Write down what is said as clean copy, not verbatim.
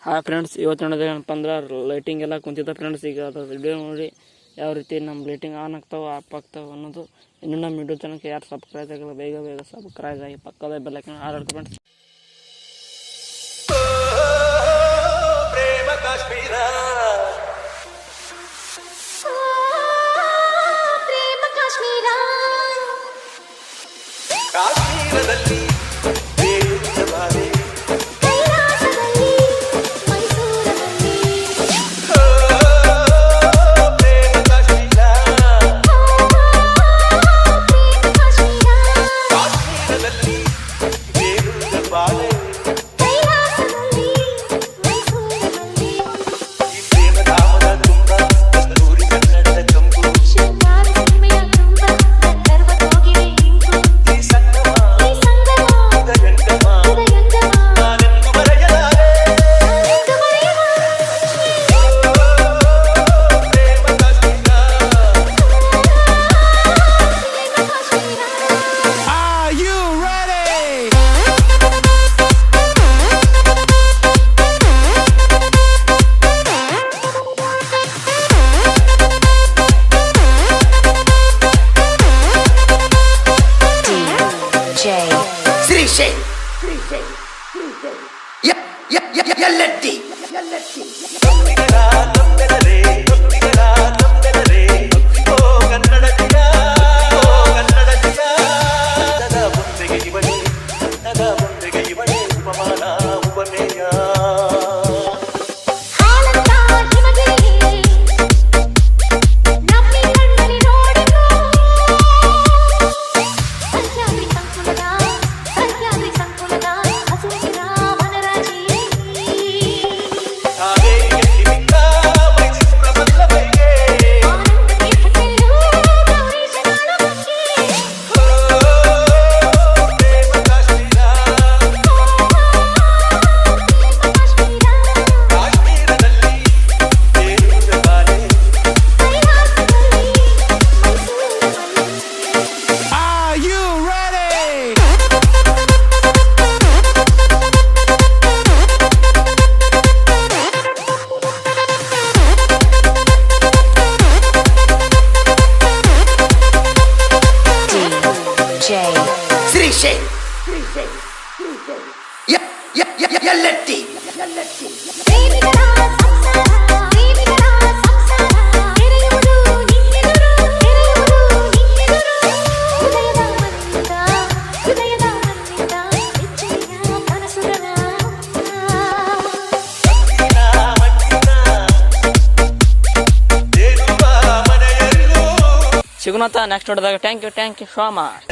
Hi friends, ಇವತ್ತು ನೋಡೋದೇನಪ್ಪ ಅಂದ್ರೆ lighting ಎಲ್ಲ ಕುಂತಿದ್ದ ಫ್ರೆಂಡ್ಸ್. ಈಗ ಅದು ವಿಡಿಯೋ ನೋಡಿ ಯಾವ ರೀತಿ ನಮ್ಮ ಲೈಟಿಂಗ್ ಆನ್ ಆಗ್ತಾವೆ ಆಫ್ ಆಗ್ತಾವೆ ಅನ್ನೋದು. ಇನ್ನು ನಮ್ಮ ವಿಡಿಯೋ ಚಾನಲ್ಗೆ ಯಾರು ಸಬ್ಸ್ಕ್ರೈಬ್ ಆಗಿಲ್ಲ ಬೇಗ ಸಬ್ಸ್ಕ್ರೈಬ್ ಆಗಿ ಪಕ್ಕದ ಬೆಲ್ ಐಕಾನ್ ಆರಾಡ್ಕೊ ಫ್ರೆಂಡ್ಸ್. ಪ್ರೇಮ ಕಾಶ್ಮೀರ ಕಾಶ್ಮೀರದಲ್ಲಿ ಸಿಗುನತ್ತ ನೆಕ್ಸ್ಟ್ ನೋಡಿದಾಗ ಥ್ಯಾಂಕ್ ಯು ಸೋ ಮಚ್.